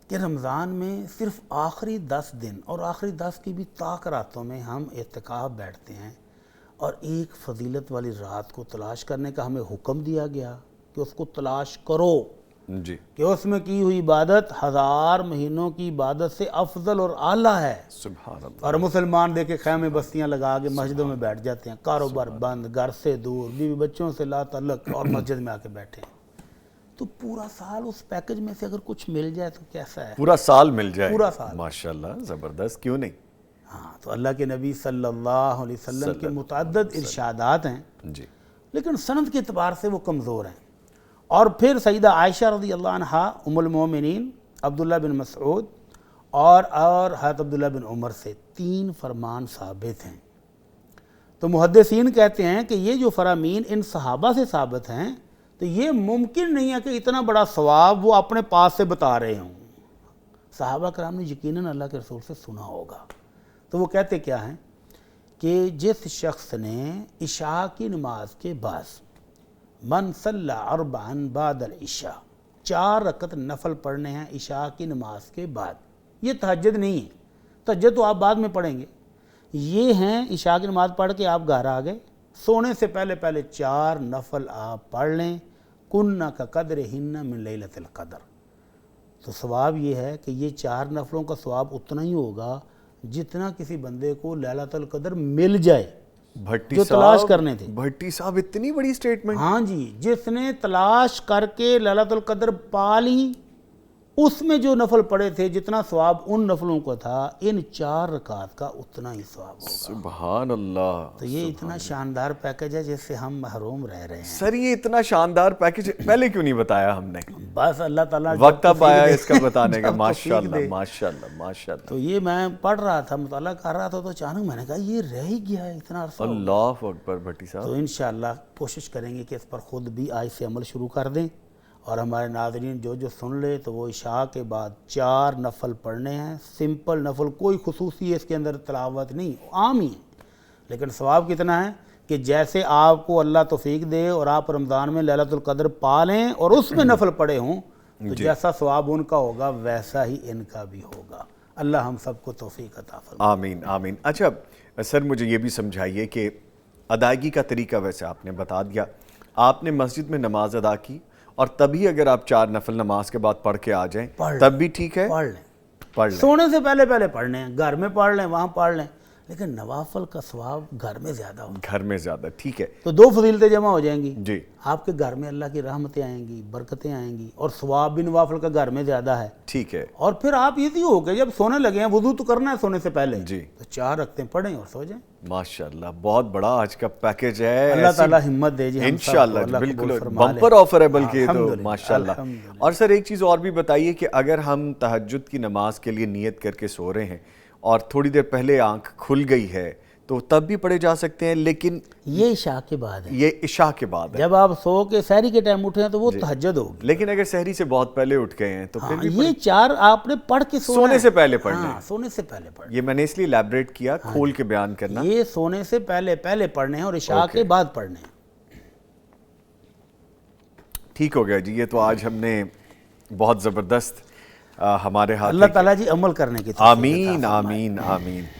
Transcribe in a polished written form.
کہ رمضان میں صرف آخری 10 دن اور آخری 10 کی بھی طاق راتوں میں ہم اعتکاف بیٹھتے ہیں، اور ایک فضیلت والی رات کو تلاش کرنے کا ہمیں حکم دیا گیا کہ اس کو تلاش کرو، جی، کہ اس میں کی ہوئی عبادت 1000 مہینوں کی عبادت سے افضل اور اعلیٰ ہے۔ سبحان اللہ۔ اور مسلمان دیکھے خیمے بستیاں لگا کے مسجدوں میں بیٹھ جاتے ہیں، کاروبار بند، گھر سے دور، بیوی بچوں سے لا تعلق، اور مسجد میں آ کے بیٹھے ہیں۔ تو پورا سال اس پیکج میں سے اگر کچھ مل جائے تو کیسا ہے؟ پورا سال مل جائے، پورا سال۔ ماشاءاللہ، زبردست، کیوں نہیں؟ ہاں، تو اللہ کے نبی صلی اللہ علیہ وسلم کے متعدد ارشادات ہیں، جی، لیکن سند کے اعتبار سے وہ کمزور ہیں۔ اور پھر سیدہ عائشہ رضی اللہ عنہا ام المومنین، عبداللہ بن مسعود اور حضرت عبداللہ بن عمر سے 3 فرمان ثابت ہیں۔ تو محدثین کہتے ہیں کہ یہ جو فرامین ان صحابہ سے ثابت ہیں، تو یہ ممکن نہیں ہے کہ اتنا بڑا ثواب وہ اپنے پاس سے بتا رہے ہوں۔ صحابہ کرام نے یقیناً اللہ کے رسول سے سنا ہوگا۔ تو وہ کہتے کیا ہیں کہ جس شخص نے عشاء کی نماز کے بعد من صلی اربعن بعد العشاء 4 رکعت نفل پڑھنے ہیں عشاء کی نماز کے بعد، یہ تہجد نہیں ہے، تہجد تو آپ بعد میں پڑھیں گے، یہ ہیں عشاء کی نماز پڑھ کے آپ گھر آ گئے، سونے سے پہلے 4 نفل آپ پڑھ لیں، کنّا کقدرہن من لیلۃ القدر، تو ثواب یہ ہے کہ یہ 4 نفلوں کا ثواب اتنا ہی ہوگا جتنا کسی بندے کو لیلۃ القدر مل جائے جو تلاش کرنے تھے۔ بھٹی صاحب اتنی بڑی سٹیٹمنٹ؟ ہاں جی، جس نے تلاش کر کے لیلۃ القدر پا لی، اس میں جو نفل پڑے تھے جتنا ثواب ان نفلوں کو تھا، ان 4 رکعات کا اتنا ہی ثواب ہوگا۔ سبحان اللہ۔ تو یہ اتنا شاندار پیکج ہے جس سے ہم محروم رہ رہے ہیں۔ سر یہ اتنا شاندار پیکج پہلے کیوں نہیں بتایا ہم نے؟ بس اللہ تعالیٰ وقت اب آیا اس کا بتانے کا۔ ماشاءاللہ ماشاءاللہ ماشاءاللہ۔ تو یہ میں پڑھ رہا تھا، مطالعہ کر رہا تھا، تو اچانک میں نے کہا یہ رہ ہی گیا ہے اتنا عرصہ۔ اللہ اکبر بھٹی صاحب۔ تو انشاءاللہ کوشش کریں گے کہ اس پر خود بھی آج سے عمل شروع کر دیں، اور ہمارے ناظرین جو سن لے تو وہ عشاء کے بعد 4 نفل پڑھنے ہیں، سمپل نفل، کوئی خصوصی اس کے اندر تلاوت نہیں، عام ہی ہے، لیکن ثواب کتنا ہے کہ جیسے آپ کو اللہ توفیق دے اور آپ رمضان میں لیلۃ القدر پا لیں اور اس میں نفل پڑھے ہوں، تو جیسا ثواب ان کا ہوگا ویسا ہی ان کا بھی ہوگا۔ اللہ ہم سب کو توفیق عطا فرمائے۔ آمین آمین۔ اچھا سر مجھے یہ بھی سمجھائیے کہ ادائیگی کا طریقہ ویسے آپ نے بتا دیا، آپ نے مسجد میں نماز ادا کی، اور تبھی اگر آپ 4 نفل نماز کے بعد پڑھ کے آ جائیں تب بھی ٹھیک ہے؟ پڑھ لیں، سونے سے پہلے پڑھنے ہیں، گھر میں پڑھ لیں، وہاں پڑھ لیں، لیکن نوافل کا ثواب گھر میں زیادہ ہوگا۔ گھر میں زیادہ، ٹھیک ہے۔ تو 2 فضیلتیں جمع ہو جائیں گی، جی، آپ کے گھر میں اللہ کی رحمتیں آئیں گی، برکتیں آئیں گی، اور ثواب بھی نوافل کا گھر میں زیادہ ہے، ٹھیک ہے۔ اور پھر آپ ایزی ہو گئے، جب سونے لگے ہیں، وضو تو کرنا ہے سونے سے پہلے، جی، تو 4 رکعتیں پڑھیں اور سو جائیں۔ ماشاءاللہ، بہت بڑا آج کا پیکج ہے۔ اللہ تعالیٰ ہمت دے جی، انشاءاللہ، بالکل بمپر آفر ہے بلکہ یہ تو، ماشاءاللہ۔ اور سر ایک چیز اور بھی بتائیے کہ اگر ہم تہجد کی نماز کے لیے نیت کر کے سو رہے ہیں اور تھوڑی دیر پہلے آنکھ کھل گئی ہے تو تب بھی پڑھے جا سکتے ہیں، لیکن یہ عشاء کے بعد ہے، یہ عشاء کے بعد ہے۔ جب آپ سو کے سحری کے ٹائم اٹھے ہیں تو وہ تہجد ہوگی، لیکن اگر سحری سے بہت پہلے اٹھ گئے ہیں تو پھر بھی یہ 4 آپ نے پڑھ کے سونے سے پہلے پڑھنے ہیں۔ سونے سے پہلے پڑھنے، یہ میں نے اس لیے ایلیبریٹ کیا، کھول کے بیان کرنا۔ یہ سونے سے پہلے پڑھنے ہیں اور عشاء کے بعد پڑھنے ہیں۔ ٹھیک ہو گیا جی، یہ تو آج ہم نے بہت زبردست ہمارے ہاتھ۔ اللہ تعالیٰ جی عمل کرنے کی توفیق عطا فرمائے۔ آمین آمین آمین۔